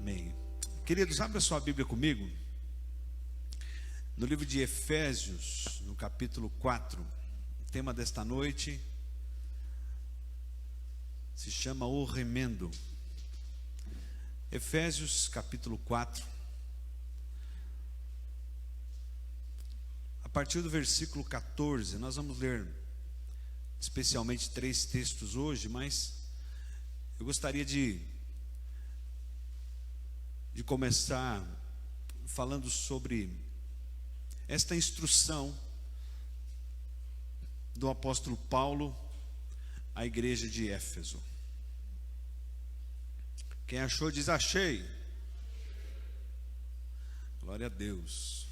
Amém. Queridos, abra sua Bíblia comigo no livro de Efésios, no capítulo 4. O tema desta noite se chama O Remendo. Efésios capítulo 4, a partir do versículo 14. Nós vamos ler especialmente 3 textos hoje, mas eu gostaria de começar falando sobre esta instrução do apóstolo Paulo à igreja de Éfeso. Quem achou diz achei. Glória a Deus.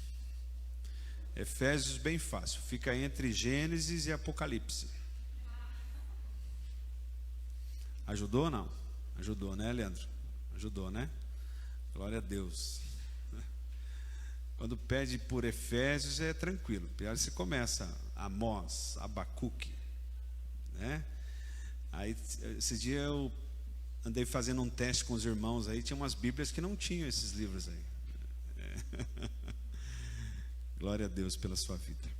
Efésios bem fácil, fica entre Gênesis e Apocalipse. Ajudou ou não? Ajudou, né, Leandro? Ajudou, né? Glória a Deus. Quando pede por Efésios é tranquilo. Pior se começa Amós, Abacuque, né? Aí esse dia eu andei fazendo um teste com os irmãos aí, tinha umas bíblias que não tinham esses livros aí. Glória a Deus pela sua vida.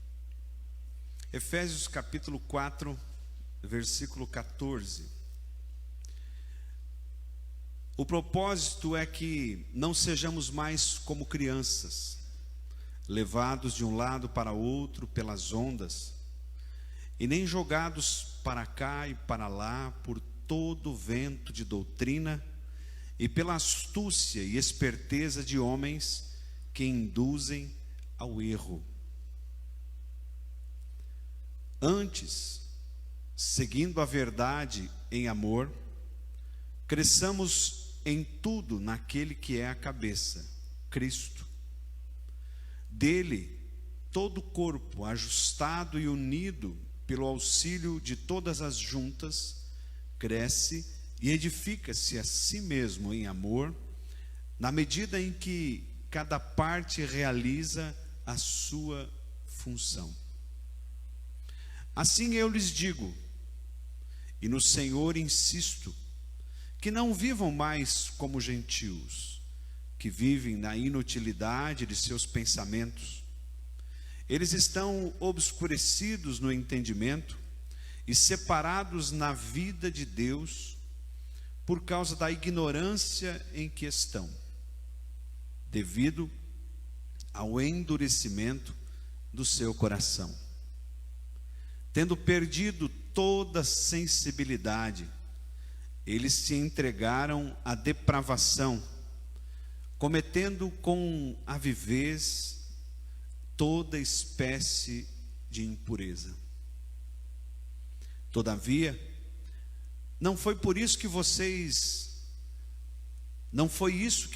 Efésios capítulo 4, versículo 14. O propósito é que não sejamos mais como crianças, levados de um lado para outro pelas ondas, e nem jogados para cá e para lá por todo o vento de doutrina e pela astúcia e esperteza de homens que induzem ao erro. Antes, seguindo a verdade em amor, cresçamos em tudo naquele que é a cabeça, Cristo. Dele, todo o corpo, ajustado e unido pelo auxílio de todas as juntas, cresce e edifica-se a si mesmo em amor, na medida em que cada parte realiza a sua função. Assim eu lhes digo, e no Senhor insisto, que não vivam mais como gentios, que vivem na inutilidade de seus pensamentos. Eles estão obscurecidos no entendimento e separados na vida de Deus por causa da ignorância em que estão, devido ao endurecimento do seu coração. Tendo perdido toda sensibilidade, eles se entregaram à depravação, cometendo com avidez toda espécie de impureza. Todavia, não foi isso que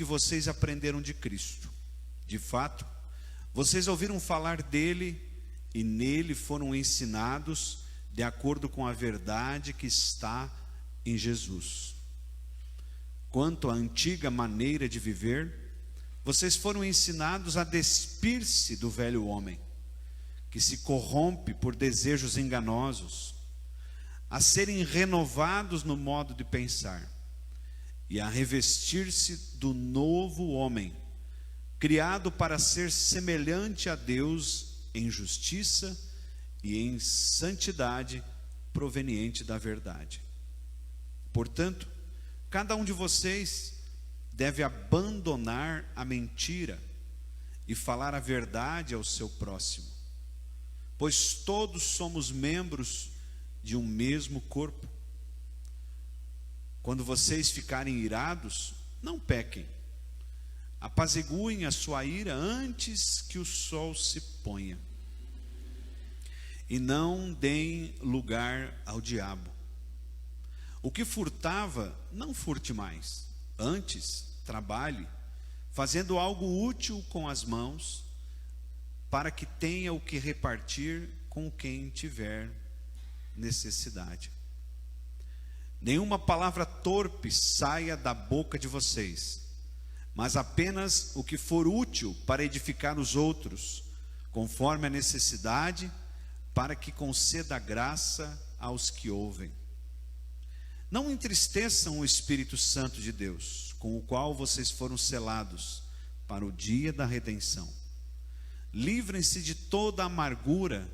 vocês aprenderam de Cristo. De fato, vocês ouviram falar dele e nele foram ensinados de acordo com a verdade que está em Jesus. Quanto à antiga maneira de viver, vocês foram ensinados a despir-se do velho homem, que se corrompe por desejos enganosos, a serem renovados no modo de pensar, e a revestir-se do novo homem, criado para ser semelhante a Deus em justiça e em santidade proveniente da verdade. Portanto, cada um de vocês deve abandonar a mentira e falar a verdade ao seu próximo, pois todos somos membros de um mesmo corpo. Quando vocês ficarem irados, não pequem. Apaziguem a sua ira antes que o sol se ponha. E não deem lugar ao diabo. O que furtava, não furte mais. Antes, trabalhe, fazendo algo útil com as mãos, para que tenha o que repartir com quem tiver necessidade. Nenhuma palavra torpe saia da boca de vocês, mas apenas o que for útil para edificar os outros, conforme a necessidade, para que conceda graça aos que ouvem. Não entristeçam o Espírito Santo de Deus, com o qual vocês foram selados para o dia da redenção. Livrem-se de toda amargura,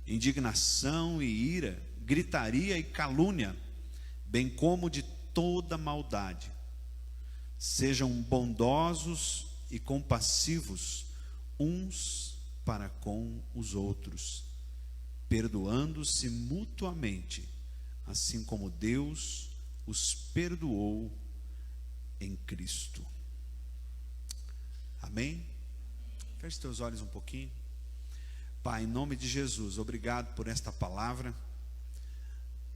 indignação e ira, gritaria e calúnia, bem como de toda maldade. Sejam bondosos e compassivos uns para com os outros, perdoando-se mutuamente, assim como Deus os perdoou em Cristo. Amém? Feche teus olhos um pouquinho. Pai, em nome de Jesus, obrigado por esta palavra.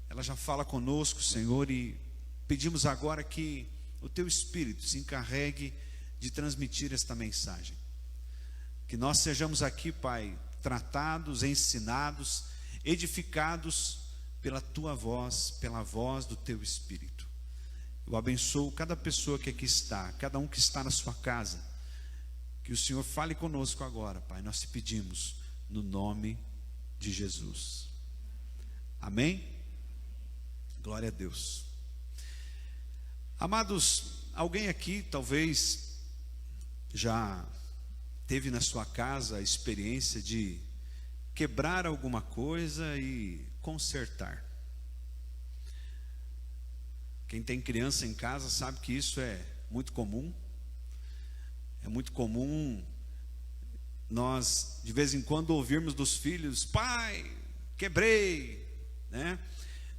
Ela já fala conosco, Senhor, e pedimos agora que o Teu Espírito se encarregue de transmitir esta mensagem. Que nós sejamos aqui, Pai, tratados, ensinados, edificados pela Tua voz, pela voz do Teu Espírito. Eu abençoo cada pessoa que aqui está, cada um que está na sua casa. Que o Senhor fale conosco agora, Pai. Nós te pedimos no nome de Jesus. Amém? Glória a Deus. Amados, alguém aqui talvez já teve na sua casa a experiência de quebrar alguma coisa e consertar. Quem tem criança em casa sabe que isso é muito comum. É muito comum nós, de vez em quando, ouvirmos dos filhos: pai, quebrei, né?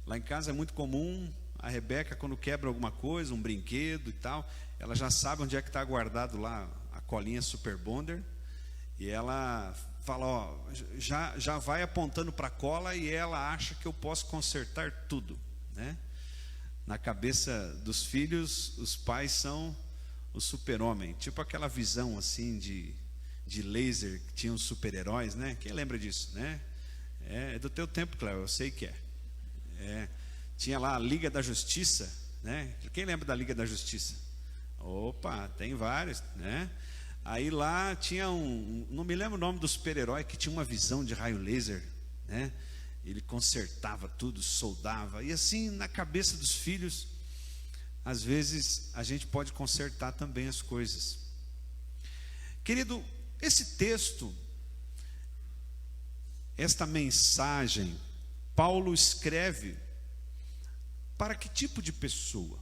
Lá em casa é muito comum, a Rebeca, quando quebra alguma coisa, um brinquedo e tal, ela já sabe onde é que está guardado lá a colinha Super Bonder, e ela fala, ó, já vai apontando para a cola, e ela acha que eu posso consertar tudo, né? Na cabeça dos filhos, os pais são o super-homem, tipo aquela visão assim de laser que tinha os super-heróis, né? Quem lembra disso, né? É do teu tempo, Cléo, eu sei que é. Tinha lá a Liga da Justiça, né? Quem lembra da Liga da Justiça? Opa, tem vários, né? Aí lá tinha não me lembro o nome do super-herói, que tinha uma visão de raio laser, né? Ele consertava tudo, soldava, e assim na cabeça dos filhos, às vezes a gente pode consertar também as coisas. Querido, esse texto, esta mensagem, Paulo escreve para que tipo de pessoa?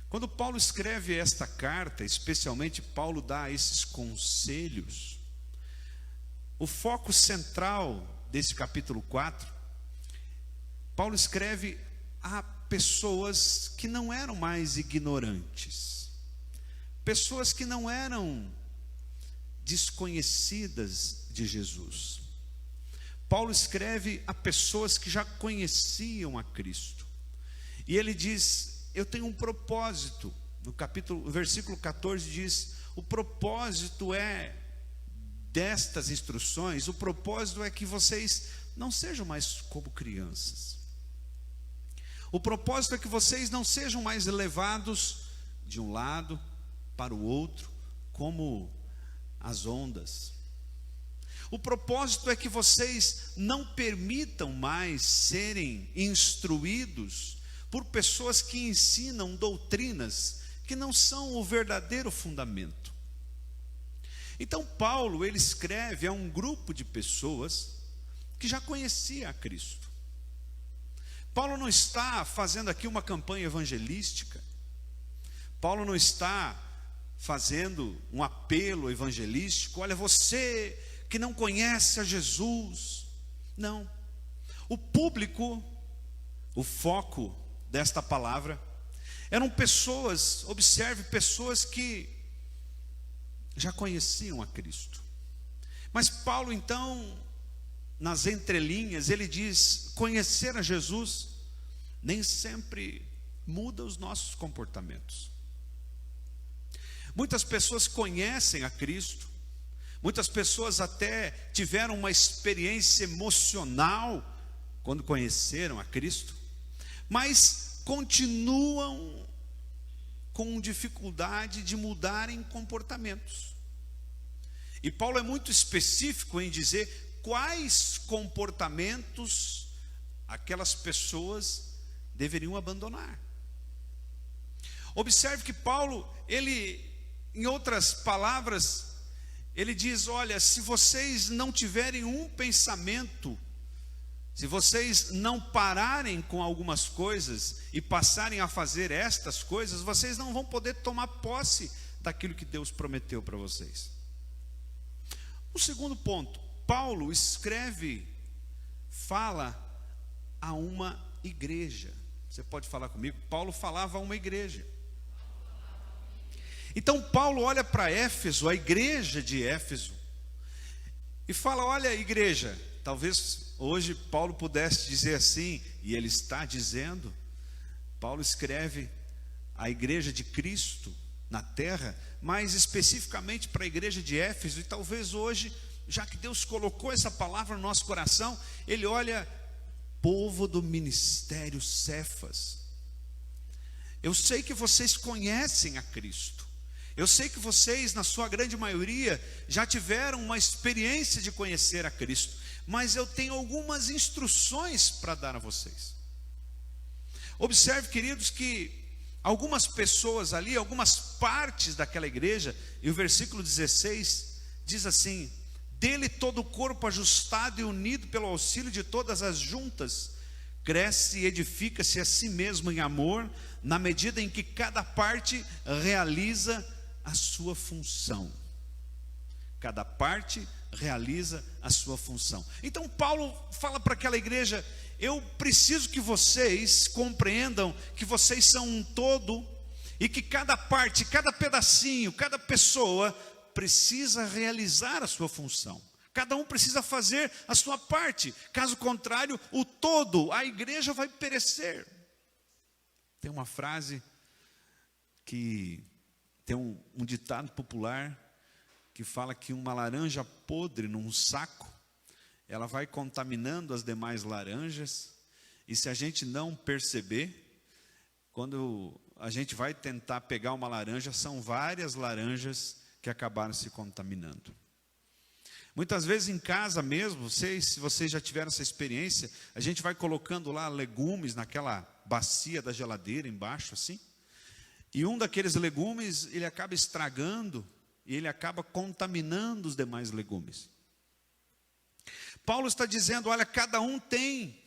Quando Paulo escreve esta carta, especialmente Paulo dá esses conselhos, o foco central desse capítulo 4, Paulo escreve a pessoas que não eram mais ignorantes, pessoas que não eram desconhecidas de Jesus. Paulo escreve a pessoas que já conheciam a Cristo, e ele diz: eu tenho um propósito. No versículo 14 diz: o propósito destas instruções, o propósito é que vocês não sejam mais como crianças. O propósito é que vocês não sejam mais levados de um lado para o outro, como as ondas. O propósito é que vocês não permitam mais serem instruídos por pessoas que ensinam doutrinas que não são o verdadeiro fundamento. Então Paulo, ele escreve a um grupo de pessoas que já conhecia a Cristo. Paulo não está fazendo aqui uma campanha evangelística. Paulo não está fazendo um apelo evangelístico. Olha, você que não conhece a Jesus. Não. O público, o foco desta palavra eram pessoas, observe, pessoas que já conheciam a Cristo. Mas Paulo, então, nas entrelinhas, ele diz: conhecer a Jesus nem sempre muda os nossos comportamentos. Muitas pessoas conhecem a Cristo, muitas pessoas até tiveram uma experiência emocional quando conheceram a Cristo, mas continuam com dificuldade de mudarem comportamentos. E Paulo é muito específico em dizer quais comportamentos aquelas pessoas deveriam abandonar. Observe que Paulo, ele, em outras palavras, ele diz: olha, se vocês não tiverem um pensamento, se vocês não pararem com algumas coisas e passarem a fazer estas coisas, vocês não vão poder tomar posse daquilo que Deus prometeu para vocês. O segundo ponto, Paulo fala a uma igreja. Você pode falar comigo? Paulo falava a uma igreja. Então Paulo olha para Éfeso, a igreja de Éfeso, e fala: olha, igreja, talvez hoje Paulo pudesse dizer assim, e ele está dizendo. Paulo escreve a igreja de Cristo na terra, mais especificamente para a igreja de Éfeso, e talvez hoje, já que Deus colocou essa palavra no nosso coração, ele olha: povo do ministério Cefas, eu sei que vocês conhecem a Cristo, eu sei que vocês, na sua grande maioria, já tiveram uma experiência de conhecer a Cristo, mas eu tenho algumas instruções para dar a vocês. Observe, queridos, que algumas pessoas ali, algumas partes daquela igreja, e o versículo 16 diz assim: dele todo o corpo ajustado e unido pelo auxílio de todas as juntas, cresce e edifica-se a si mesmo em amor, na medida em que cada parte realiza a sua função. Cada parte realiza a sua função. Então Paulo fala para aquela igreja: eu preciso que vocês compreendam que vocês são um todo, e que cada parte, cada pedacinho, cada pessoa precisa realizar a sua função. Cada um precisa fazer a sua parte. Caso contrário, o todo, a igreja, vai perecer. Tem uma frase que tem um ditado popular que fala que uma laranja podre num saco, ela vai contaminando as demais laranjas, e se a gente não perceber, quando a gente vai tentar pegar uma laranja, são várias laranjas que acabaram se contaminando. Muitas vezes em casa mesmo, se vocês já tiveram essa experiência, a gente vai colocando lá legumes naquela bacia da geladeira embaixo assim, e um daqueles legumes, ele acaba estragando, e ele acaba contaminando os demais legumes. Paulo está dizendo: olha, cada um tem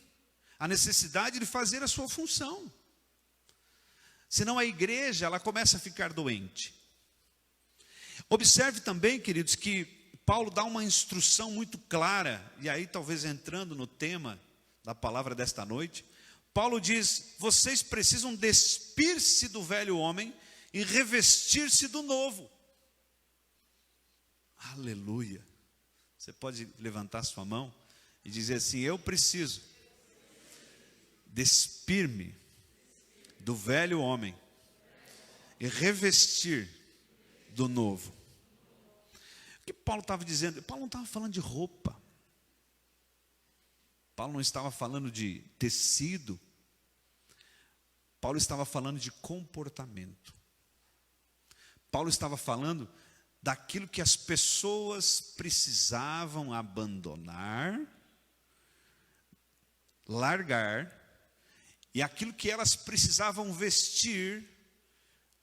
a necessidade de fazer a sua função, senão a igreja, ela começa a ficar doente. Observe também, queridos, que Paulo dá uma instrução muito clara, e aí talvez entrando no tema da palavra desta noite, Paulo diz: vocês precisam despir-se do velho homem e revestir-se do novo. Aleluia. Você pode levantar sua mão e dizer assim: eu preciso despir-me do velho homem e revestir do novo. O que Paulo estava dizendo? Paulo não estava falando de roupa. Paulo não estava falando de tecido. Paulo estava falando de comportamento. Paulo estava falando daquilo que as pessoas precisavam abandonar, largar, e aquilo que elas precisavam vestir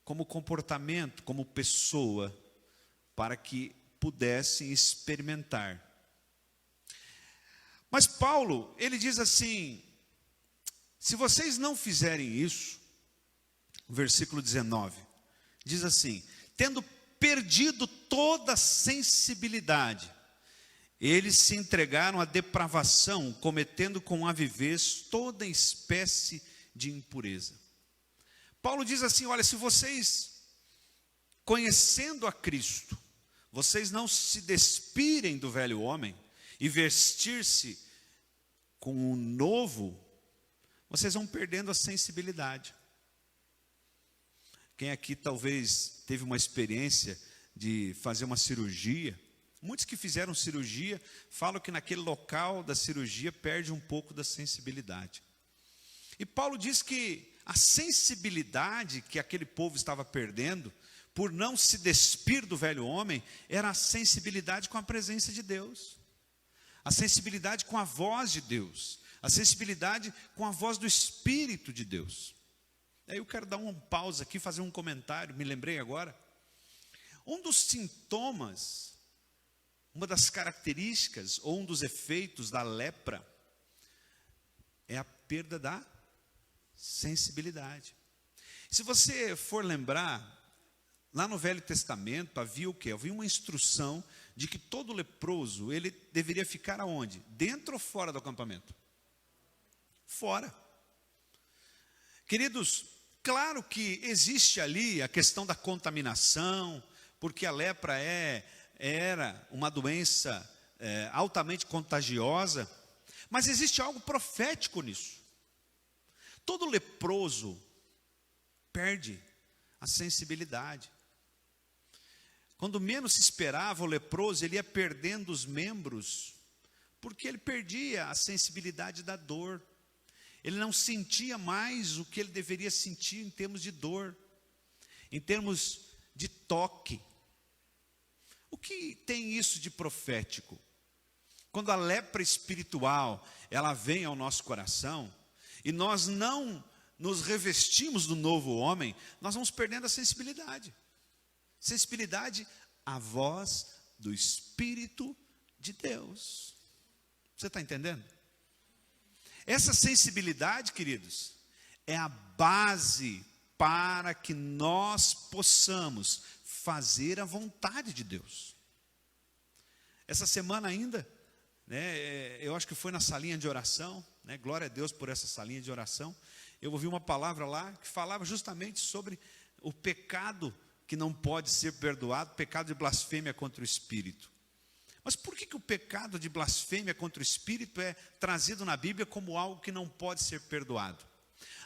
como comportamento, como pessoa, para que pudessem experimentar. Mas Paulo, ele diz assim: se vocês não fizerem isso, versículo 19, diz assim: tendo perdido toda a sensibilidade, eles se entregaram à depravação, cometendo com avidez toda espécie de impureza. Paulo diz assim: olha, se vocês, conhecendo a Cristo, vocês não se despirem do velho homem e vestir-se com o novo, vocês vão perdendo a sensibilidade. Quem aqui talvez teve uma experiência de fazer uma cirurgia, muitos que fizeram cirurgia falam que naquele local da cirurgia perde um pouco da sensibilidade. E Paulo diz que a sensibilidade que aquele povo estava perdendo, por não se despir do velho homem, era a sensibilidade com a presença de Deus, a sensibilidade com a voz de Deus, a sensibilidade com a voz do Espírito de Deus. Aí eu quero dar uma pausa aqui, fazer um comentário, me lembrei agora. Um dos sintomas, uma das características ou um dos efeitos da lepra é a perda da sensibilidade. Se você for lembrar, lá no Velho Testamento havia o quê? Havia uma instrução de que todo leproso, ele deveria ficar aonde? Dentro ou fora do acampamento? Fora. Queridos, claro que existe ali a questão da contaminação, porque a lepra era uma doença altamente contagiosa, mas existe algo profético nisso. Todo leproso perde a sensibilidade. Quando menos se esperava, o leproso ele ia perdendo os membros, porque ele perdia a sensibilidade da dor. Ele não sentia mais o que ele deveria sentir em termos de dor, em termos de toque. O que tem isso de profético? Quando a lepra espiritual, ela vem ao nosso coração, e nós não nos revestimos do novo homem, nós vamos perdendo a sensibilidade. Sensibilidade à voz do Espírito de Deus. Você está entendendo? Essa sensibilidade, queridos, é a base para que nós possamos fazer a vontade de Deus. Essa semana ainda, eu acho que foi na salinha de oração, glória a Deus por essa salinha de oração, eu ouvi uma palavra lá que falava justamente sobre o pecado que não pode ser perdoado, pecado de blasfêmia contra o Espírito. Mas por que o pecado de blasfêmia contra o Espírito é trazido na Bíblia como algo que não pode ser perdoado?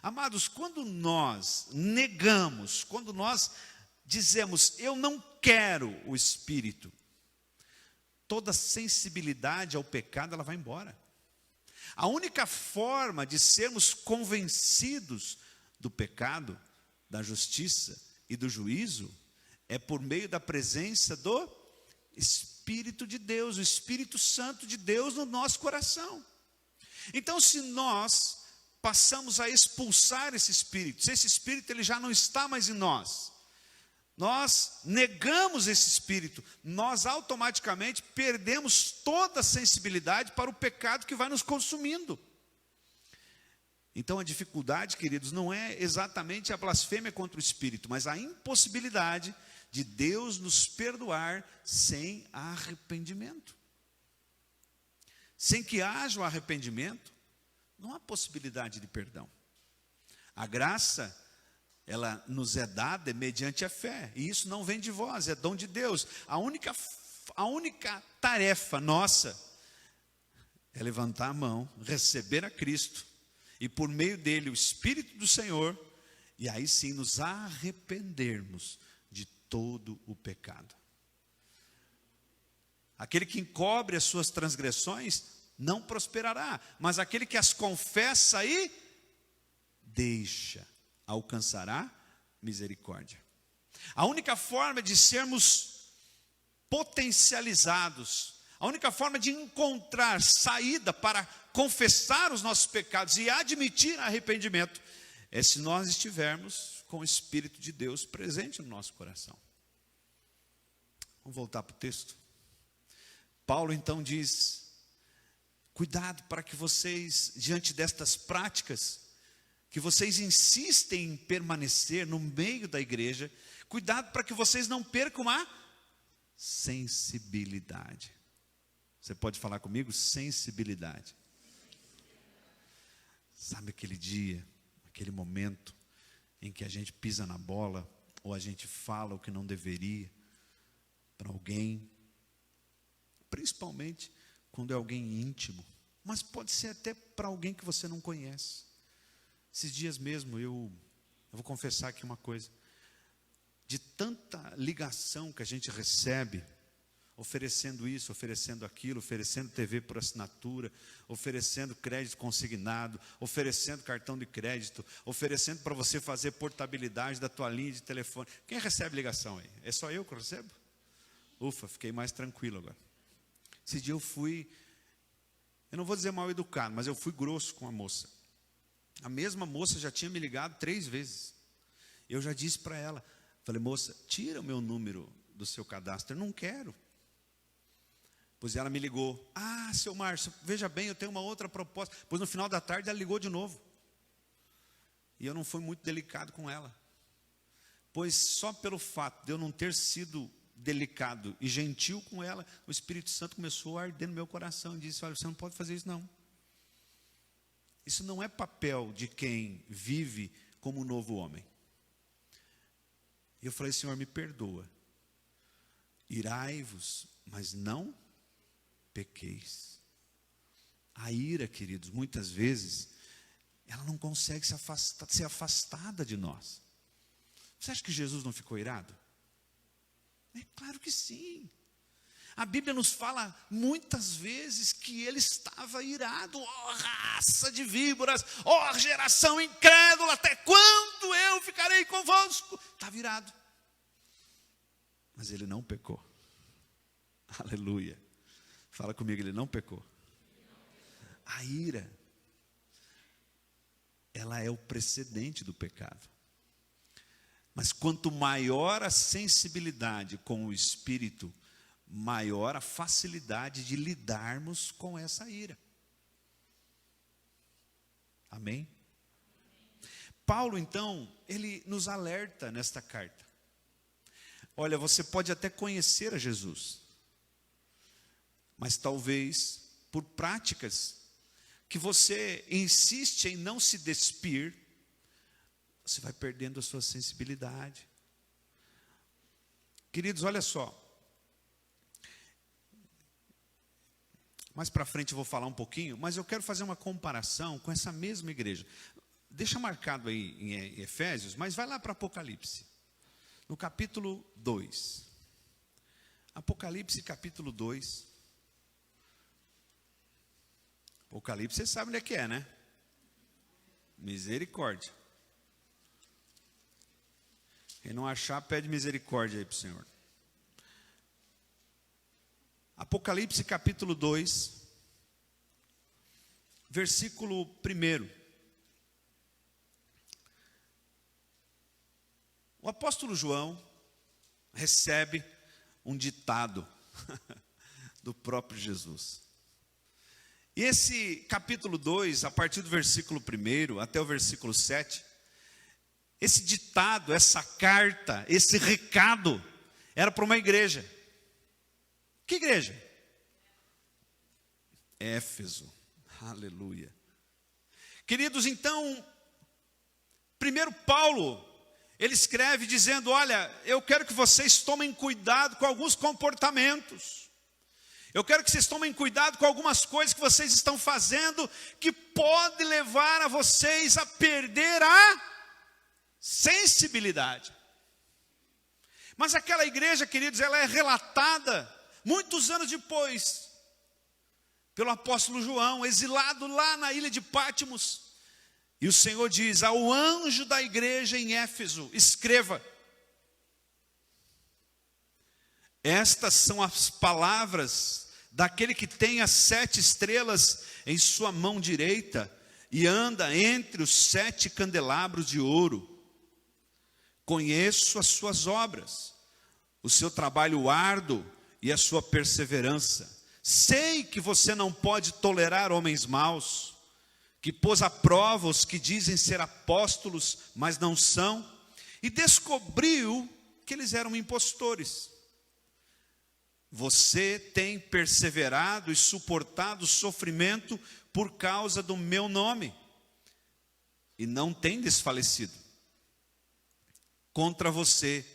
Amados, quando nós negamos, quando nós dizemos, eu não quero o Espírito, toda sensibilidade ao pecado, ela vai embora. A única forma de sermos convencidos do pecado, da justiça e do juízo, é por meio da presença do Espírito de Deus, o Espírito Santo de Deus no nosso coração. Então, se nós passamos a expulsar esse Espírito, se esse Espírito ele já não está mais em nós, nós negamos esse Espírito, nós automaticamente perdemos toda a sensibilidade para o pecado que vai nos consumindo. Então a dificuldade, queridos, não é exatamente a blasfêmia contra o Espírito, mas a impossibilidade de Deus nos perdoar sem arrependimento. Sem que haja o arrependimento, não há possibilidade de perdão. A graça, ela nos é dada mediante a fé, e isso não vem de vós, é dom de Deus. A única tarefa nossa é levantar a mão, receber a Cristo, e por meio dele o Espírito do Senhor, e aí sim nos arrependermos de todo o pecado. Aquele que encobre as suas transgressões não prosperará, mas aquele que as confessa e deixa, alcançará misericórdia. A única forma de sermos potencializados, a única forma de encontrar saída para confessar os nossos pecados e admitir arrependimento é se nós estivermos com o Espírito de Deus presente no nosso coração. Vamos voltar para o texto. Paulo então diz: cuidado para que vocês, diante destas práticas, que vocês insistem em permanecer no meio da igreja, cuidado para que vocês não percam a sensibilidade. Você pode falar comigo? Sensibilidade. Sabe aquele dia, aquele momento em que a gente pisa na bola, ou a gente fala o que não deveria para alguém, principalmente quando é alguém íntimo, mas pode ser até para alguém que você não conhece. Esses dias mesmo, eu vou confessar aqui uma coisa, de tanta ligação que a gente recebe, oferecendo isso, oferecendo aquilo, oferecendo TV por assinatura, oferecendo crédito consignado, oferecendo cartão de crédito, oferecendo para você fazer portabilidade da tua linha de telefone. Quem recebe ligação aí? É só eu que recebo? Ufa, fiquei mais tranquilo agora. Esse dia eu não vou dizer mal educado, mas eu fui grosso com a moça. A mesma moça já tinha me ligado 3 vezes. Eu já disse para ela, falei, moça, tira o meu número do seu cadastro, eu não quero. Pois ela me ligou, seu Márcio, veja bem, eu tenho uma outra proposta. Pois no final da tarde ela ligou de novo. E eu não fui muito delicado com ela. Pois só pelo fato de eu não ter sido delicado e gentil com ela, o Espírito Santo começou a arder no meu coração e disse, olha, você não pode fazer isso não. Isso não é papel de quem vive como um novo homem. E eu falei, Senhor, me perdoa. Irai-vos, mas não pequeis. A ira, queridos, muitas vezes, ela não consegue ser afastada de nós. Você acha que Jesus não ficou irado? É claro que sim. A Bíblia nos fala muitas vezes que ele estava irado. Ó raça de víboras, ó geração incrédula, até quando eu ficarei convosco? Estava irado. Mas ele não pecou. Aleluia. Fala comigo, ele não pecou. A ira, ela é o precedente do pecado. Mas quanto maior a sensibilidade com o Espírito, maior a facilidade de lidarmos com essa ira. Amém? Paulo, então, ele nos alerta nesta carta. Olha, você pode até conhecer a Jesus, mas talvez por práticas que você insiste em não se despir, você vai perdendo a sua sensibilidade. Queridos, olha só. Mais para frente eu vou falar um pouquinho, mas eu quero fazer uma comparação com essa mesma igreja. Deixa marcado aí em Efésios, mas vai lá para Apocalipse. No capítulo 2. Apocalipse capítulo 2. Apocalipse, você sabe onde é que é, né? Misericórdia. Quem não achar, pede misericórdia aí para o Senhor. Apocalipse capítulo 2, versículo 1. O apóstolo João recebe um ditado do próprio Jesus. E esse capítulo 2, a partir do versículo 1 até o versículo 7, esse ditado, essa carta, esse recado, era para uma igreja. Que igreja? Éfeso. Aleluia. Queridos, então, primeiro Paulo, ele escreve dizendo, olha, eu quero que vocês tomem cuidado com alguns comportamentos. Eu quero que vocês tomem cuidado com algumas coisas que vocês estão fazendo, que pode levar a vocês a perder a sensibilidade. Mas aquela igreja, queridos, ela é relatada muitos anos depois pelo apóstolo João, exilado lá na ilha de Patmos. E o Senhor diz ao anjo da igreja em Éfeso, escreva: estas são as palavras daquele que tem as 7 estrelas em sua mão direita e anda entre os 7 candelabros de ouro. Conheço as suas obras, o seu trabalho árduo e a sua perseverança. Sei que você não pode tolerar homens maus, que pôs à prova os que dizem ser apóstolos, mas não são, e descobriu que eles eram impostores. Você tem perseverado e suportado sofrimento por causa do meu nome, e não tem desfalecido. Contra você,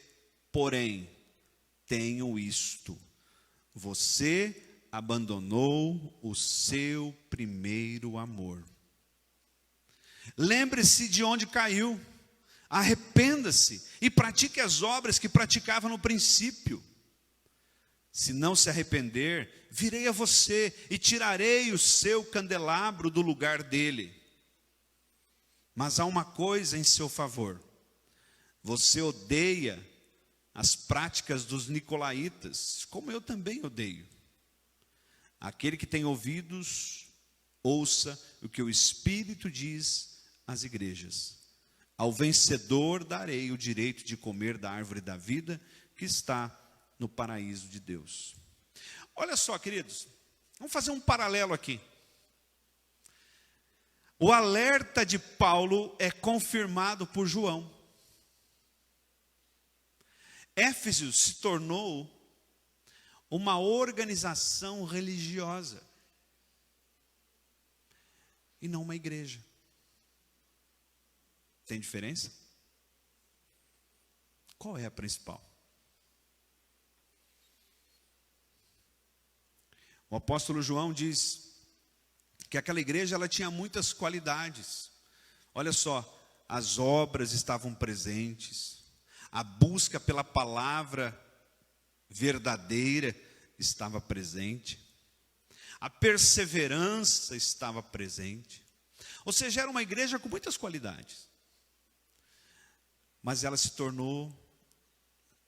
porém, tenho isto: você abandonou o seu primeiro amor. Lembre-se de onde caiu, arrependa-se e pratique as obras que praticava no princípio. Se não se arrepender, virei a você e tirarei o seu candelabro do lugar dele. Mas há uma coisa em seu favor: você odeia as práticas dos nicolaítas, como eu também odeio. Aquele que tem ouvidos, ouça o que o Espírito diz às igrejas. Ao vencedor darei o direito de comer da árvore da vida que está no paraíso de Deus. Olha só, queridos, vamos fazer um paralelo aqui. O alerta de Paulo é confirmado por João. Éfeso se tornou uma organização religiosa e não uma igreja. Tem diferença? Qual é a principal? O apóstolo João diz que aquela igreja ela tinha muitas qualidades. Olha só, as obras estavam presentes, a busca pela palavra verdadeira estava presente, a perseverança estava presente. Ou seja, era uma igreja com muitas qualidades. Mas ela se tornou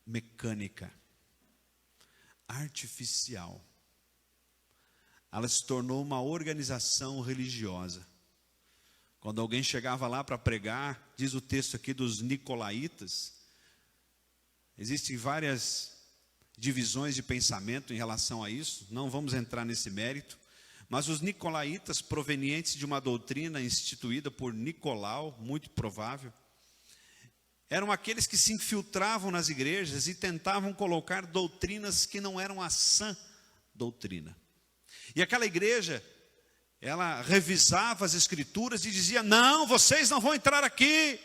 mecânica, artificial. Ela se tornou uma organização religiosa. Quando alguém chegava lá para pregar, diz o texto aqui dos nicolaítas, existem várias divisões de pensamento em relação a isso, não vamos entrar nesse mérito, mas os nicolaítas, provenientes de uma doutrina instituída por Nicolau, muito provável, eram aqueles que se infiltravam nas igrejas e tentavam colocar doutrinas que não eram a sã doutrina. E aquela igreja, ela revisava as escrituras e dizia: não, vocês não vão entrar aqui.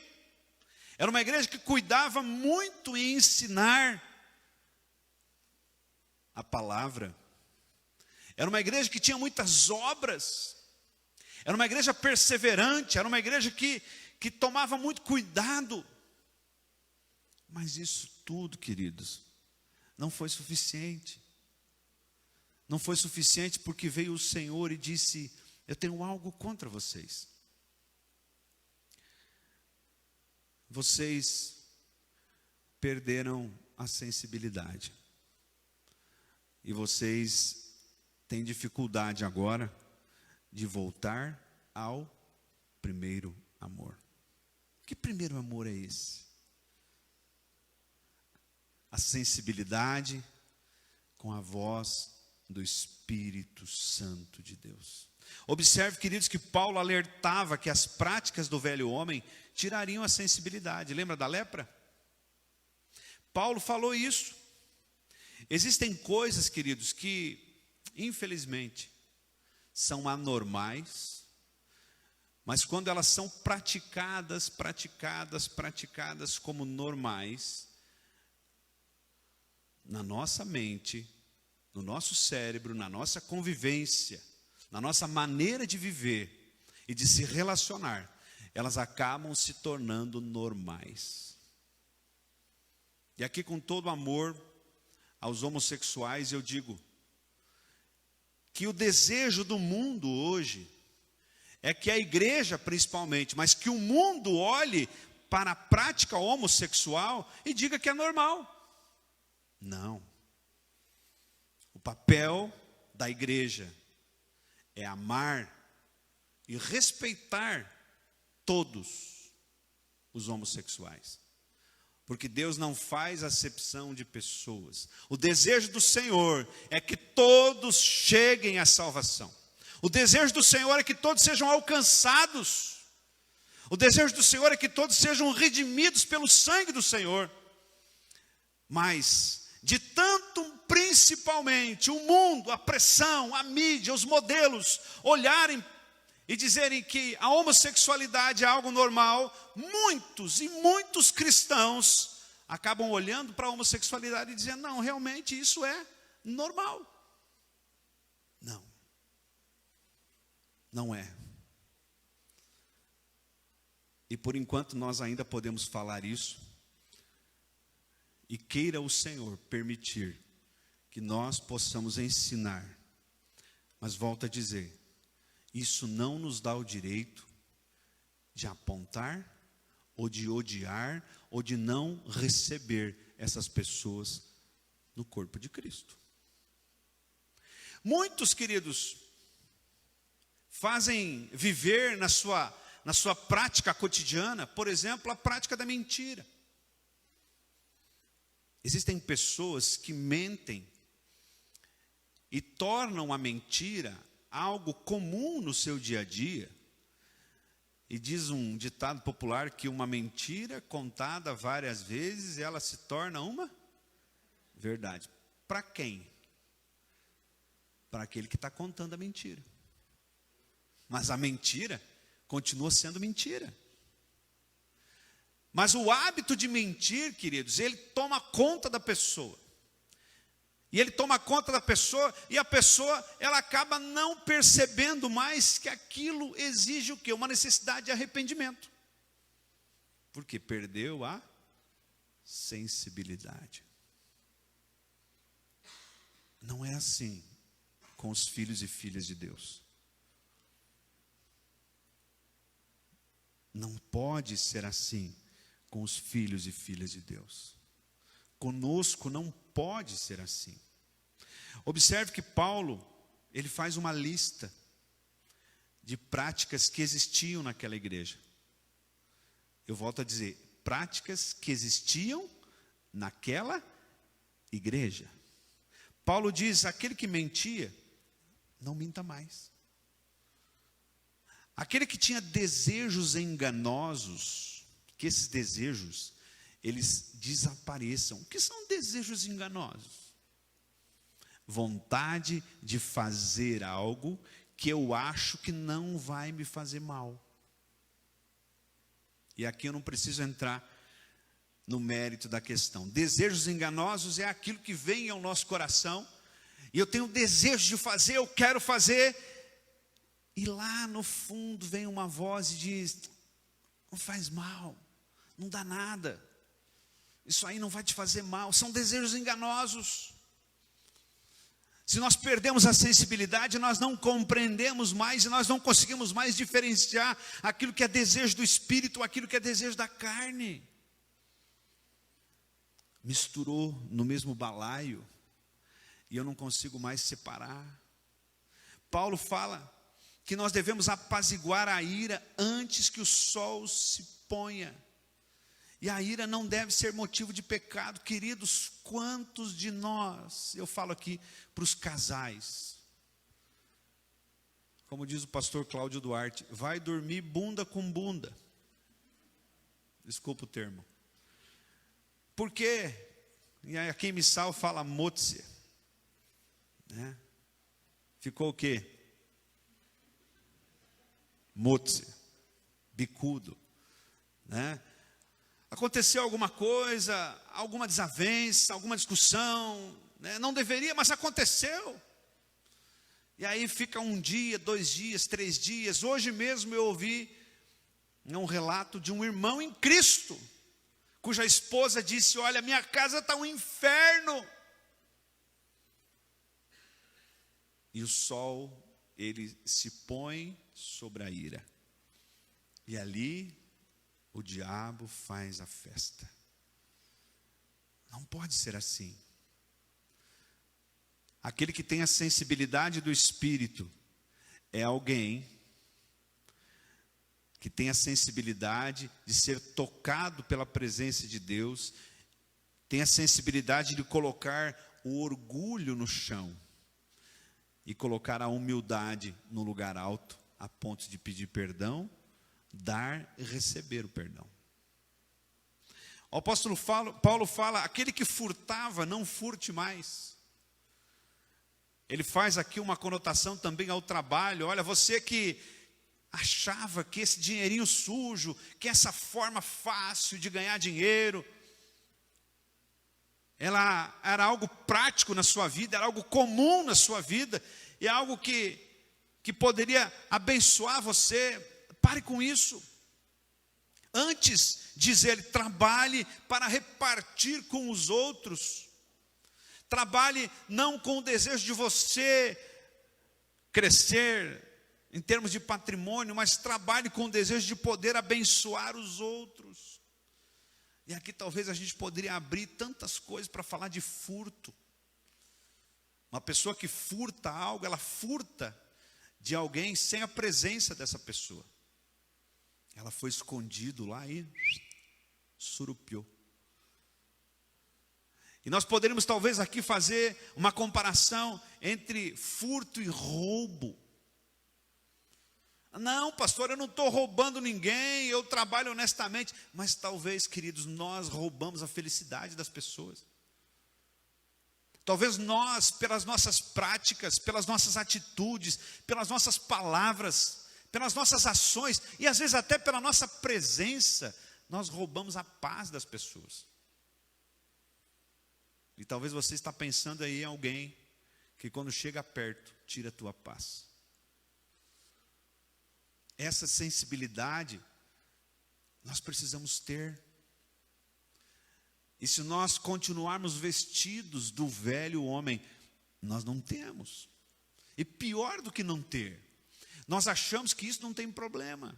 Era uma igreja que cuidava muito em ensinar a palavra. Era uma igreja que tinha muitas obras. Era uma igreja perseverante, era uma igreja que tomava muito cuidado. Mas isso tudo, queridos, não foi suficiente. Não foi suficiente porque veio o Senhor e disse: eu tenho algo contra vocês. Vocês perderam a sensibilidade. E vocês têm dificuldade agora de voltar ao primeiro amor. Que primeiro amor é esse? A sensibilidade com a voz do Espírito Santo de Deus. Observe, queridos, que Paulo alertava que as práticas do velho homem tirariam a sensibilidade. Lembra da lepra? Paulo falou isso. Existem coisas, queridos, que infelizmente são anormais, mas quando elas são praticadas como normais, na nossa mente, no nosso cérebro, na nossa convivência, na nossa maneira de viver e de se relacionar, elas acabam se tornando normais. E aqui, com todo amor aos homossexuais, eu digo que o desejo do mundo hoje é que a igreja, principalmente, mas que o mundo olhe para a prática homossexual e diga que é normal. Não. O papel da igreja é amar e respeitar todos os homossexuais. Porque Deus não faz acepção de pessoas. O desejo do Senhor é que todos cheguem à salvação. O desejo do Senhor é que todos sejam alcançados. O desejo do Senhor é que todos sejam redimidos pelo sangue do Senhor. Mas de tanto, principalmente, o mundo, a pressão, a mídia, os modelos, olharem e dizerem que a homossexualidade é algo normal, muitos cristãos acabam olhando para a homossexualidade e dizendo: não, realmente isso é normal. Não. Não é. E por enquanto nós ainda podemos falar isso, e queira o Senhor permitir que nós possamos ensinar. Mas volto a dizer, isso não nos dá o direito de apontar, ou de odiar, ou de não receber essas pessoas no corpo de Cristo. Muitos, queridos, fazem viver na sua na sua prática cotidiana, por exemplo, a prática da mentira. Existem pessoas que mentem e tornam a mentira algo comum no seu dia a dia. E diz um ditado popular que uma mentira contada várias vezes, ela se torna uma verdade. Para quem? Para aquele que está contando a mentira. Mas a mentira continua sendo mentira. Mas o hábito de mentir, queridos, ele toma conta da pessoa. E ele toma conta da pessoa, e a pessoa, ela acaba não percebendo mais que aquilo exige o quê? Uma necessidade de arrependimento. Porque perdeu a sensibilidade. Não é assim com os filhos e filhas de Deus. Não pode ser assim com os filhos e filhas de Deus. Conosco não pode ser assim. Observe que Paulo, ele faz uma lista de práticas que existiam naquela igreja. Eu volto a dizer, práticas que existiam naquela igreja. Paulo diz, aquele que mentia, não minta mais. Aquele que tinha desejos enganosos, que esses desejos, eles desapareçam. O que são desejos enganosos? Vontade de fazer algo que eu acho que não vai me fazer mal. E aqui eu não preciso entrar no mérito da questão. Desejos enganosos é aquilo que vem ao nosso coração, e eu tenho desejo de fazer, eu quero fazer, e lá no fundo vem uma voz e diz, não faz mal, não dá nada, isso aí não vai te fazer mal. São desejos enganosos. Se nós perdemos a sensibilidade, nós não compreendemos mais, e nós não conseguimos mais diferenciar aquilo que é desejo do espírito, aquilo que é desejo da carne. Misturou no mesmo balaio, e eu não consigo mais separar. Paulo fala que nós devemos apaziguar a ira antes que o sol se ponha. E a ira não deve ser motivo de pecado. Queridos, quantos de nós, eu falo aqui para os casais, como diz o pastor Cláudio Duarte, vai dormir bunda com bunda. Desculpa o termo. Porque, e aqui em Missal fala motze, né? Ficou o quê? Motze, bicudo, né? Aconteceu alguma coisa, alguma desavença, alguma discussão, né? Não deveria, mas aconteceu. E aí fica um dia, 2 dias, 3 dias. Hoje mesmo eu ouvi um relato de um irmão em Cristo, cuja esposa disse, olha, minha casa está um inferno. E o sol, ele se põe sobre a ira. E ali o diabo faz a festa. Não pode ser assim. Aquele que tem a sensibilidade do Espírito é alguém que tem a sensibilidade de ser tocado pela presença de Deus, tem a sensibilidade de colocar o orgulho no chão e colocar a humildade no lugar alto, a ponto de pedir perdão, dar e receber o perdão. O apóstolo Paulo fala, aquele que furtava, não furte mais. Ele faz aqui uma conotação também ao trabalho. Olha, você que achava que esse dinheirinho sujo, que essa forma fácil de ganhar dinheiro, ela era algo prático na sua vida, era algo comum na sua vida, e algo que poderia abençoar você. Pare com isso. Antes, diz ele, trabalhe para repartir com os outros. Trabalhe não com o desejo de você crescer em termos de patrimônio, mas trabalhe com o desejo de poder abençoar os outros. E aqui talvez a gente poderia abrir tantas coisas para falar de furto. Uma pessoa que furta algo, ela furta de alguém sem a presença dessa pessoa. Ela foi escondido lá e surupiou. E nós poderíamos talvez aqui fazer uma comparação entre furto e roubo. Não, pastor, eu não estou roubando ninguém, eu trabalho honestamente. Mas talvez, queridos, nós roubamos a felicidade das pessoas. Talvez nós, pelas nossas práticas, pelas nossas atitudes, pelas nossas palavras, pelas nossas ações, e às vezes até pela nossa presença, nós roubamos a paz das pessoas. E talvez você está pensando aí em alguém que quando chega perto, tira a tua paz. Essa sensibilidade nós precisamos ter. E se nós continuarmos vestidos do velho homem, nós não temos. E pior do que não ter, nós achamos que isso não tem problema.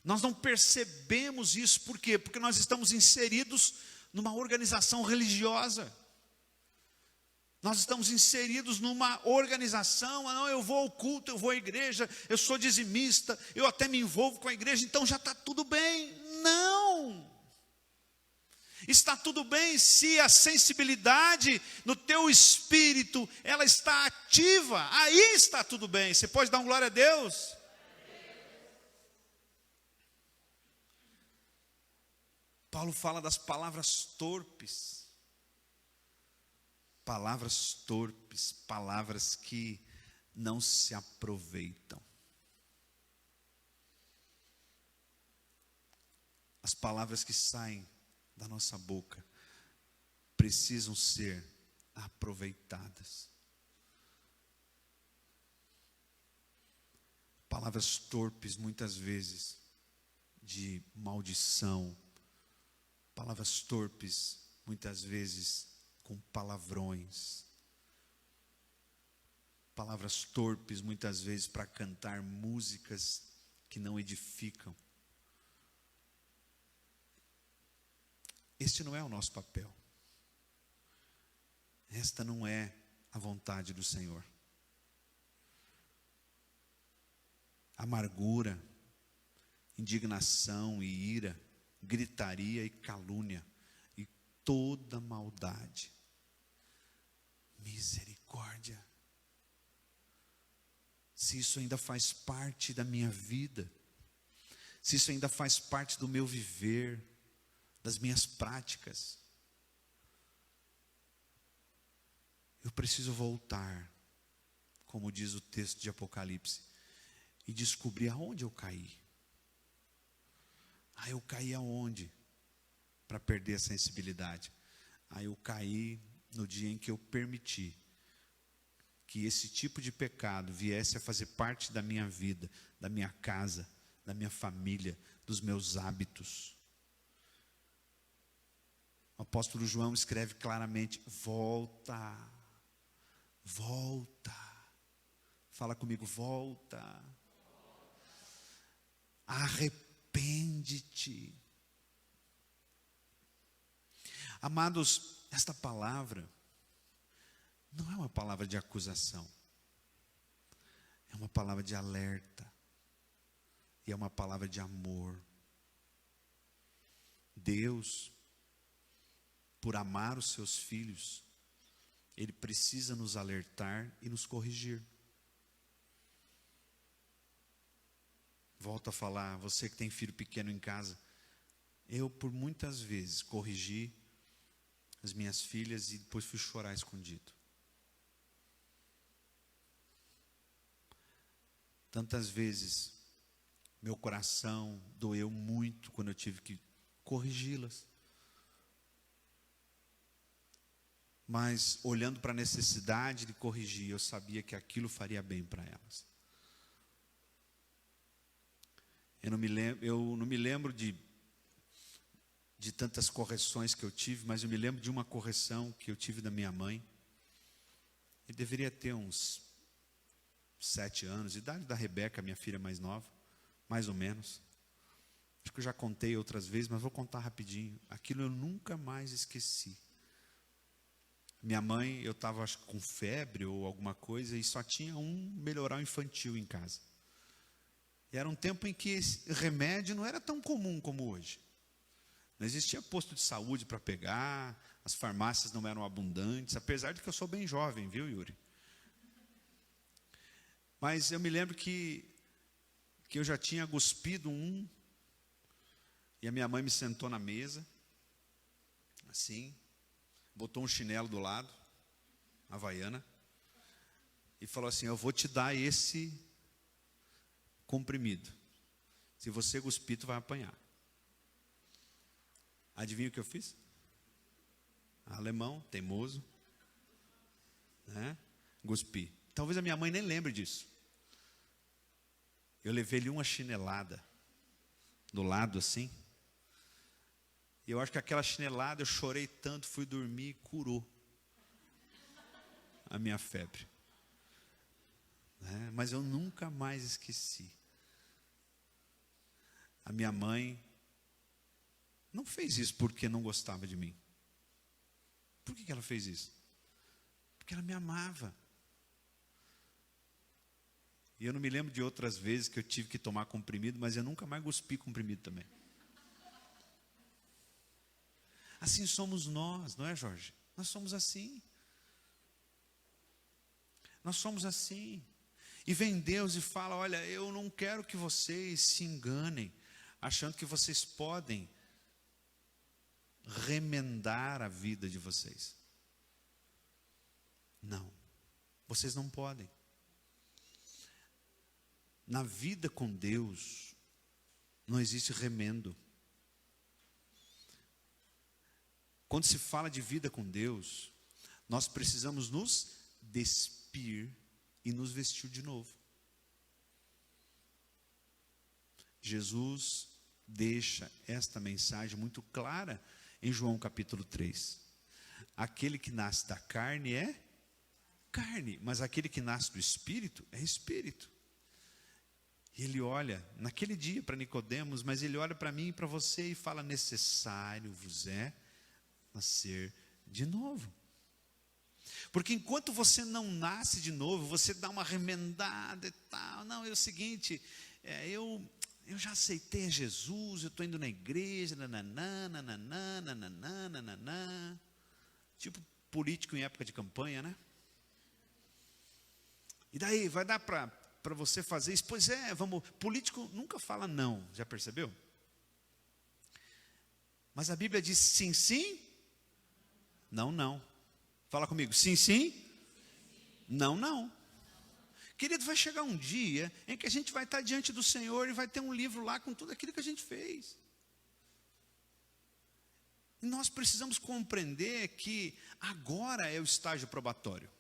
Nós não percebemos isso, por quê? Porque nós estamos inseridos numa organização religiosa. Nós estamos inseridos numa organização, não, eu vou ao culto, eu vou à igreja, eu sou dizimista, eu até me envolvo com a igreja, então já está tudo bem. Não! Está tudo bem se a sensibilidade no teu espírito, ela está ativa, aí está tudo bem. Você pode dar um glória a Deus? Paulo fala das palavras torpes. Palavras torpes, palavras que não se aproveitam. As palavras que saem da nossa boca precisam ser aproveitadas. Palavras torpes, muitas vezes, de maldição. Palavras torpes, muitas vezes, com palavrões. Palavras torpes, muitas vezes, para cantar músicas que não edificam. Este não é o nosso papel. Esta não é a vontade do Senhor. Amargura, indignação e ira, gritaria e calúnia, e toda maldade. Misericórdia. Se isso ainda faz parte da minha vida, se isso ainda faz parte do meu viver, das minhas práticas, eu preciso voltar, como diz o texto de Apocalipse, e descobrir aonde eu caí. Eu caí aonde? Para perder a sensibilidade. Eu caí no dia em que eu permiti que esse tipo de pecado viesse a fazer parte da minha vida, da minha casa, da minha família, dos meus hábitos. O apóstolo João escreve claramente: volta, volta. Fala comigo, volta. Arrepende-te. Amados, esta palavra não é uma palavra de acusação. É uma palavra de alerta. E é uma palavra de amor. Deus, por amar os seus filhos, Ele precisa nos alertar e nos corrigir. Volto a falar, você que tem filho pequeno em casa, eu por muitas vezes corrigi as minhas filhas e depois fui chorar escondido. Tantas vezes meu coração doeu muito quando eu tive que corrigi-las. Mas olhando para a necessidade de corrigir, eu sabia que aquilo faria bem para elas. Eu não me lembro de tantas correções que eu tive, mas eu me lembro de uma correção que eu tive da minha mãe. Eu deveria ter uns 7 anos, idade da Rebeca, minha filha mais nova, mais ou menos. Acho que eu já contei outras vezes, mas vou contar rapidinho. Aquilo eu nunca mais esqueci. Minha mãe, eu estava acho que com febre ou alguma coisa, e só tinha um melhoral infantil em casa. E era um tempo em que esse remédio não era tão comum como hoje. Não existia posto de saúde para pegar, as farmácias não eram abundantes, apesar de que eu sou bem jovem, viu, Yuri? Mas eu me lembro que eu já tinha cuspido um, e a minha mãe me sentou na mesa, assim, botou um chinelo do lado, havaiana, e falou assim: eu vou te dar esse comprimido. Se você cuspir, tu vai apanhar. Adivinha o que eu fiz? Alemão, teimoso, né? Cuspi. Talvez a minha mãe nem lembre disso. Eu levei-lhe uma chinelada do lado assim. E eu acho que aquela chinelada, eu chorei tanto, fui dormir e curou a minha febre. Mas eu nunca mais esqueci. A minha mãe não fez isso porque não gostava de mim. Por que ela fez isso? Porque ela me amava. E eu não me lembro de outras vezes que eu tive que tomar comprimido, mas eu nunca mais cuspi comprimido também. Assim somos nós, não é, Jorge? Nós somos assim. Nós somos assim. E vem Deus e fala: olha, eu não quero que vocês se enganem, achando que vocês podem remendar a vida de vocês. Não, vocês não podem. Na vida com Deus, não existe remendo. Quando se fala de vida com Deus, nós precisamos nos despir e nos vestir de novo. Jesus deixa esta mensagem muito clara em João capítulo 3. Aquele que nasce da carne é carne, mas aquele que nasce do Espírito é Espírito. E ele olha, naquele dia para Nicodemos, mas ele olha para mim e para você e fala: necessário vos é nascer de novo. Porque enquanto você não nasce de novo, você dá uma remendada e tal. Não, é o seguinte, eu já aceitei Jesus, eu estou indo na igreja, nananã, nananã, nananã, nananã. Tipo político em época de campanha, né? E daí, vai dar para você fazer isso? Pois é, vamos. Político nunca fala não, já percebeu? Mas a Bíblia diz sim, sim, não, não. Fala comigo, sim, sim, não, não. Querido, vai chegar um dia em que a gente vai estar diante do Senhor e vai ter um livro lá com tudo aquilo que a gente fez. E nós precisamos compreender que agora é o estágio probatório,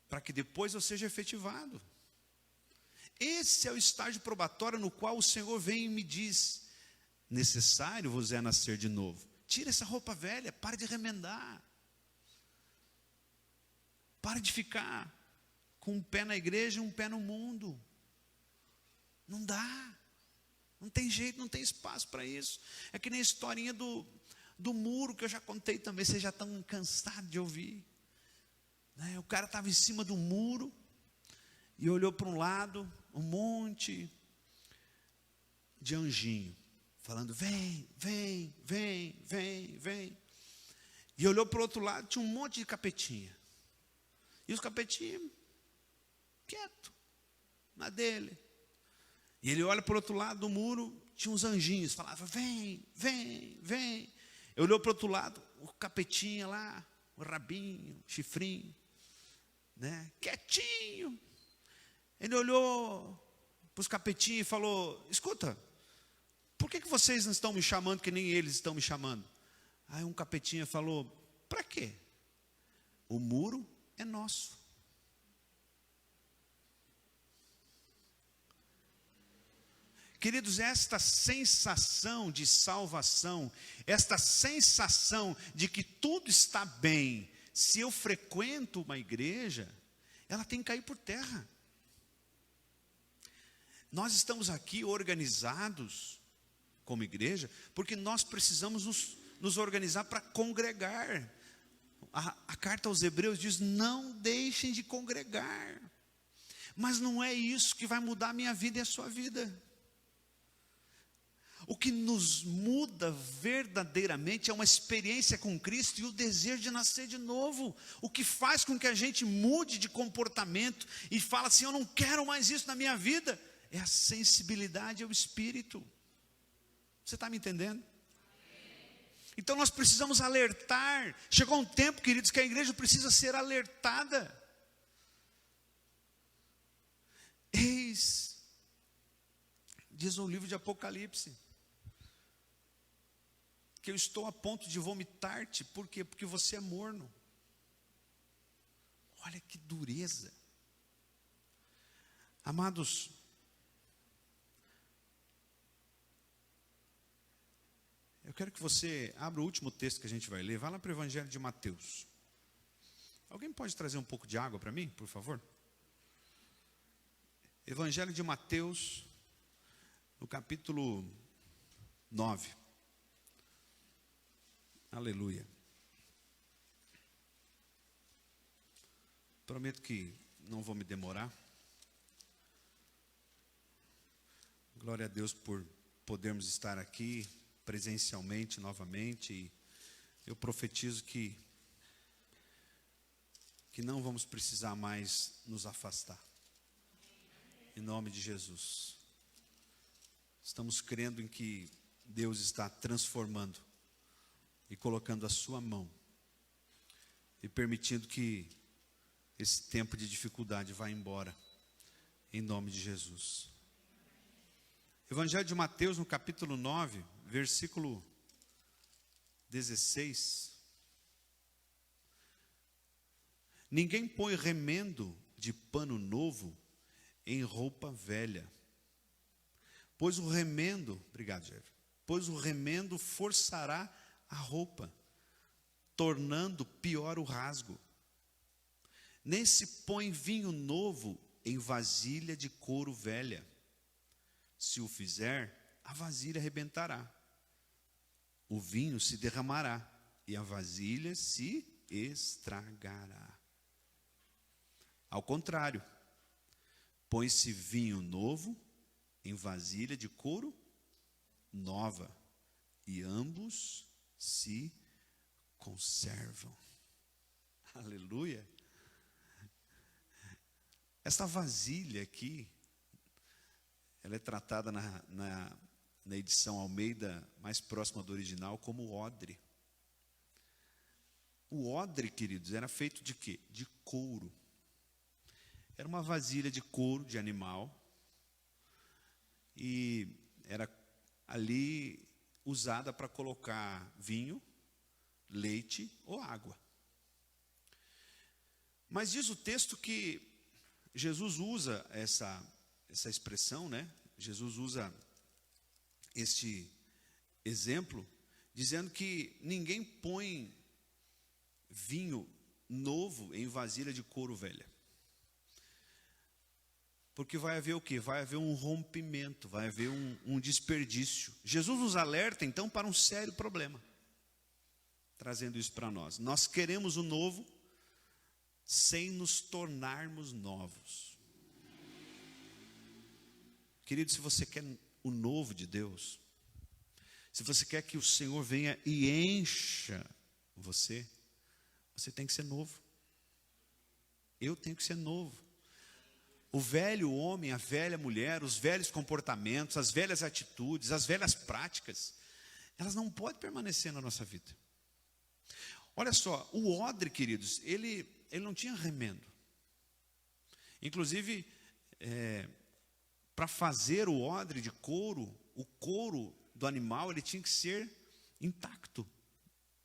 para que depois eu seja efetivado. Esse é o estágio probatório no qual o Senhor vem e me diz: necessário vos é nascer de novo. Tira essa roupa velha, para de remendar. Para de ficar com um pé na igreja e um pé no mundo. Não dá. Não tem jeito, não tem espaço para isso. É que nem a historinha do muro, que eu já contei também, vocês já estão cansados de ouvir. O cara estava em cima do muro e olhou para um lado, um monte de anjinho, falando: vem, vem, vem, vem, vem. E olhou para o outro lado, tinha um monte de capetinha. E os capetinhos, quieto, na dele. E ele olha para o outro lado do muro, tinha uns anjinhos, falava: vem, vem, vem. Ele olhou para o outro lado, o capetinha lá, o rabinho, o chifrinho, quietinho. Ele olhou para os capetinhos e falou: escuta, por que vocês não estão me chamando que nem eles estão me chamando? Aí um capetinha falou: para quê? O muro é nosso. Queridos, esta sensação de salvação, esta sensação de que tudo está bem, se eu frequento uma igreja, ela tem que cair por terra. Nós estamos aqui organizados como igreja, porque nós precisamos nos organizar para congregar. A carta aos Hebreus diz: não deixem de congregar. Mas não é isso que vai mudar a minha vida e a sua vida. O que nos muda verdadeiramente é uma experiência com Cristo e o desejo de nascer de novo. O que faz com que a gente mude de comportamento e fala assim, eu não quero mais isso na minha vida, é a sensibilidade ao Espírito. Você está me entendendo? Então nós precisamos alertar. Chegou um tempo, queridos, que a igreja precisa ser alertada. Eis, diz o livro de Apocalipse, que eu estou a ponto de vomitar-te. Por quê? Porque você é morno. Olha que dureza. Amados, eu quero que você abra o último texto que a gente vai ler. Vá lá para o Evangelho de Mateus. Alguém pode trazer um pouco de água para mim, por favor? Evangelho de Mateus, no capítulo 9. Aleluia. Prometo que não vou me demorar. Glória a Deus por podermos estar aqui presencialmente novamente. E eu profetizo que não vamos precisar mais nos afastar. Em nome de Jesus. Estamos crendo em que Deus está transformando e colocando a sua mão e permitindo que esse tempo de dificuldade vá embora, em nome de Jesus. Evangelho de Mateus, no capítulo 9, versículo 16. Ninguém põe remendo de pano novo em roupa velha, pois o remendo, obrigado, Jeff, pois o remendo forçará a roupa, tornando pior o rasgo. Nem se põe vinho novo em vasilha de couro velha. Se o fizer, a vasilha arrebentará. O vinho se derramará e a vasilha se estragará. Ao contrário, põe-se vinho novo em vasilha de couro nova, e ambos se conservam. Aleluia. Essa vasilha aqui, ela é tratada na edição Almeida mais próxima do original como odre. O odre, queridos, era feito de quê? De couro. Era uma vasilha de couro de animal e era ali usada para colocar vinho, leite ou água. Mas diz o texto que Jesus usa essa expressão, né? Jesus usa este exemplo, dizendo que ninguém põe vinho novo em vasilha de couro velha. Porque vai haver o quê? Vai haver um rompimento, vai haver um desperdício. Jesus nos alerta, então, para um sério problema, trazendo isso para nós. Nós queremos o novo sem nos tornarmos novos. Querido, se você quer o novo de Deus, se você quer que o Senhor venha e encha você tem que ser novo. Eu tenho que ser novo. O velho homem, a velha mulher, os velhos comportamentos, as velhas atitudes, as velhas práticas, elas não podem permanecer na nossa vida. Olha só, o odre, queridos, ele não tinha remendo. Inclusive, para fazer o odre de couro, o couro do animal, ele tinha que ser intacto.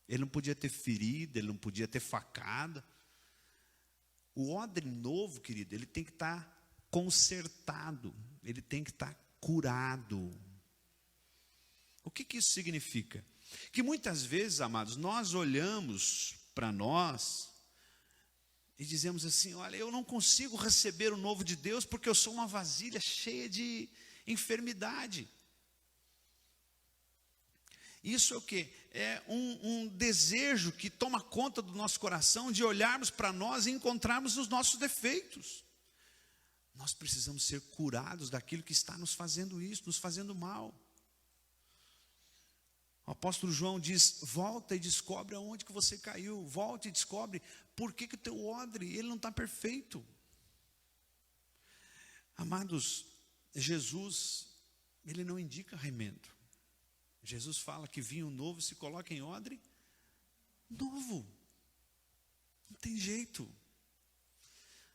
Ele não podia ter ferida, ele não podia ter facada. O odre novo, querido, ele tem que estar consertado, ele tem que estar curado. O que isso significa? Que muitas vezes, amados, nós olhamos para nós e dizemos assim, olha, eu não consigo receber o novo de Deus porque eu sou uma vasilha cheia de enfermidade. Isso é o quê? É um desejo que toma conta do nosso coração de olharmos para nós e encontrarmos os nossos defeitos. nós precisamos ser curados daquilo que está nos fazendo isso, nos fazendo mal. O apóstolo João diz: volta e descobre aonde que você caiu. Volta e descobre por que o teu odre, ele não está perfeito. Amados, Jesus, ele não indica remendo. Jesus fala que vinho novo se coloca em odre novo. Não tem jeito.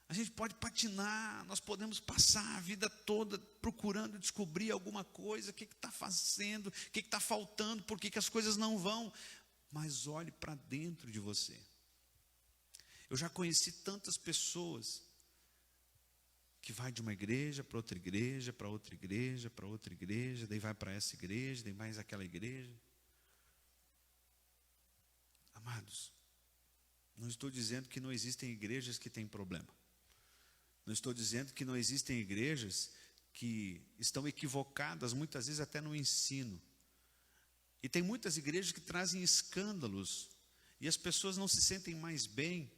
A gente pode patinar, nós podemos passar a vida toda procurando descobrir alguma coisa, o que está fazendo, o que está faltando, por que as coisas não vão. Mas olhe para dentro de você. Eu já conheci tantas pessoas que vai de uma igreja para outra igreja, para outra igreja, para outra igreja, daí vai para essa igreja, daí mais aquela igreja. Amados, não estou dizendo que não existem igrejas que têm problema. Não estou dizendo que não existem igrejas que estão equivocadas, muitas vezes até no ensino. E tem muitas igrejas que trazem escândalos, e as pessoas não se sentem mais bem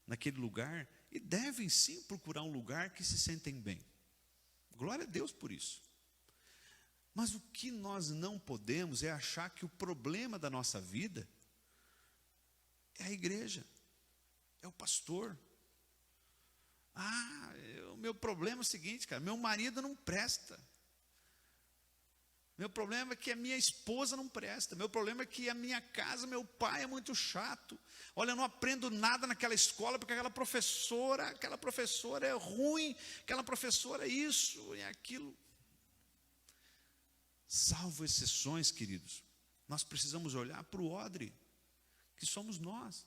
naquele lugar, e devem sim procurar um lugar que se sentem bem. Glória a Deus por isso. Mas o que nós não podemos é achar que o problema da nossa vida é a igreja, é o pastor. O meu problema é o seguinte, cara, meu marido não presta. Meu problema é que a minha esposa não presta. Meu problema é que a minha casa, meu pai é muito chato. Olha, eu não aprendo nada naquela escola porque aquela professora é ruim, aquela professora é isso e aquilo. Salvo exceções, queridos, nós precisamos olhar para o odre, que somos nós.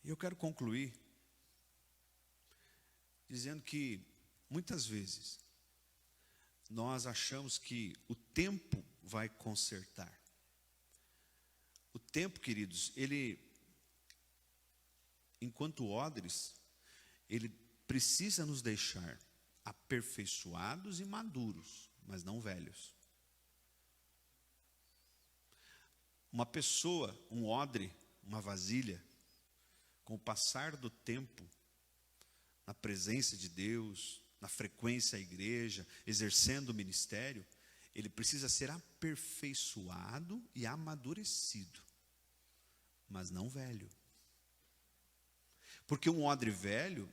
E eu quero concluir dizendo que muitas vezes nós achamos que o tempo vai consertar. O tempo, queridos, ele, enquanto odres, ele precisa nos deixar aperfeiçoados e maduros, mas não velhos. Uma pessoa, um odre, uma vasilha, com o passar do tempo, na presença de Deus, na frequência à igreja, exercendo o ministério, ele precisa ser aperfeiçoado e amadurecido, mas não velho. Porque um odre velho,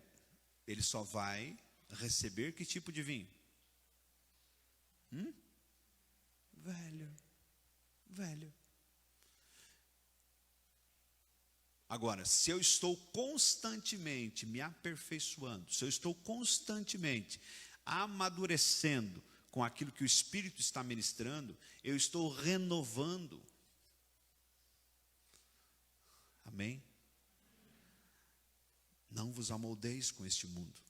ele só vai receber que tipo de vinho? Velho. Agora, se eu estou constantemente me aperfeiçoando, se eu estou constantemente amadurecendo com aquilo que o Espírito está ministrando, eu estou renovando. Amém? Não vos amoldeis com este mundo,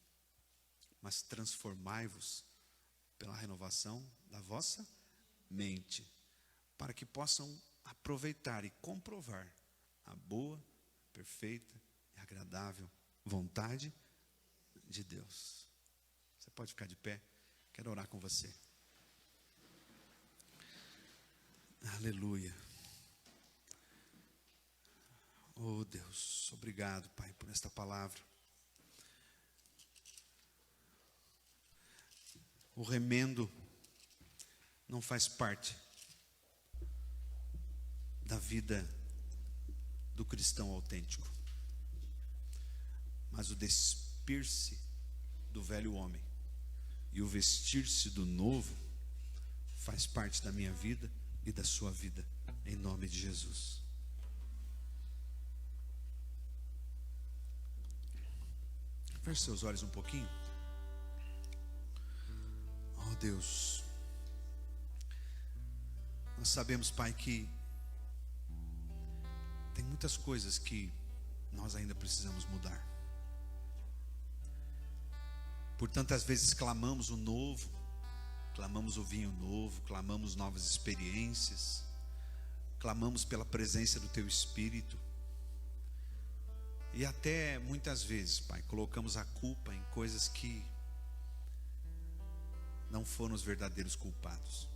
mas transformai-vos pela renovação da vossa mente, para que possam aproveitar e comprovar a boa, perfeita e agradável vontade de Deus. Você pode ficar de pé, quero orar com você. Aleluia. Oh Deus, obrigado, Pai, por esta palavra. O remendo não faz parte da vida do cristão autêntico, mas o despir-se do velho homem e o vestir-se do novo faz parte da minha vida e da sua vida, em nome de Jesus. Feche seus olhos um pouquinho. Oh Deus, nós sabemos, Pai, que tem muitas coisas que nós ainda precisamos mudar. Por tantas vezes clamamos o novo, clamamos o vinho novo, clamamos novas experiências, clamamos pela presença do Teu Espírito. E até muitas vezes, Pai, colocamos a culpa em coisas que não foram os verdadeiros culpados.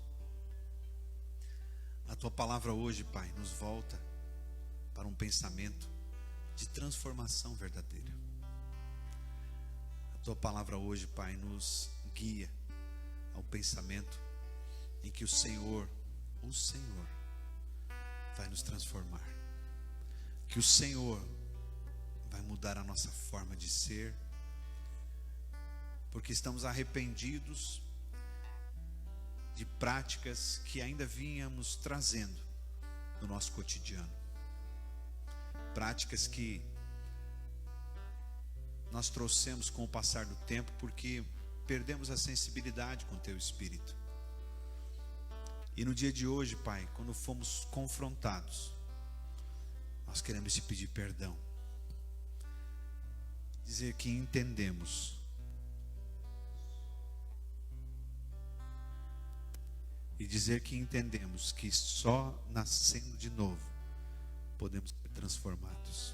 A Tua palavra hoje, Pai, nos volta para um pensamento de transformação verdadeira. Tua palavra hoje, Pai, nos guia ao pensamento em que o Senhor vai nos transformar, que o Senhor vai mudar a nossa forma de ser, porque estamos arrependidos de práticas que ainda vínhamos trazendo no nosso cotidiano, práticas que nós trouxemos com o passar do tempo, porque perdemos a sensibilidade com Teu Espírito. E no dia de hoje, Pai, quando fomos confrontados, nós queremos Te pedir perdão, dizer que entendemos, e dizer que entendemos que só nascendo de novo podemos ser transformados.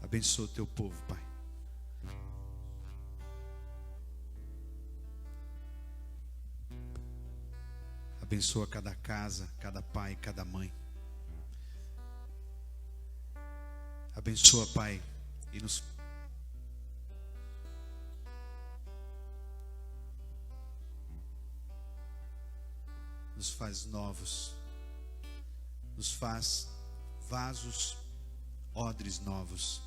Abençoa o Teu povo, Pai. Abençoa cada casa, cada pai, cada mãe. Abençoa, Pai, e nos faz novos, nos faz vasos, odres novos.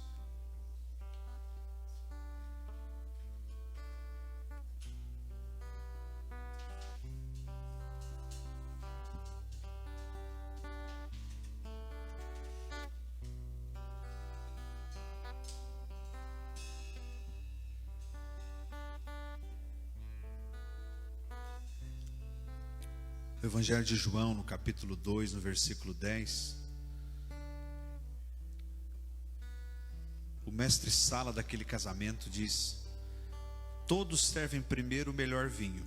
O Evangelho de João, no capítulo 2, no versículo 10, o mestre Sala daquele casamento diz: todos servem primeiro o melhor vinho,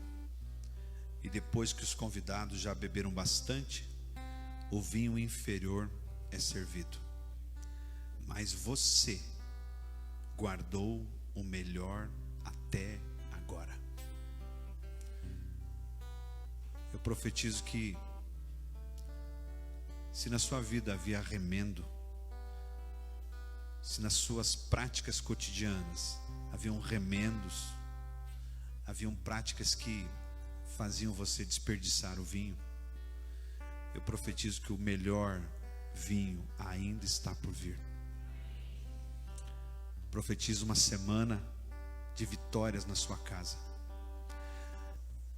e depois que os convidados já beberam bastante, o vinho inferior é servido. Mas você guardou o melhor até agora. Eu profetizo que, se na sua vida havia remendo, se nas suas práticas cotidianas haviam remendos, haviam práticas que faziam você desperdiçar o vinho, eu profetizo que o melhor vinho ainda está por vir. Profetizo uma semana de vitórias na sua casa.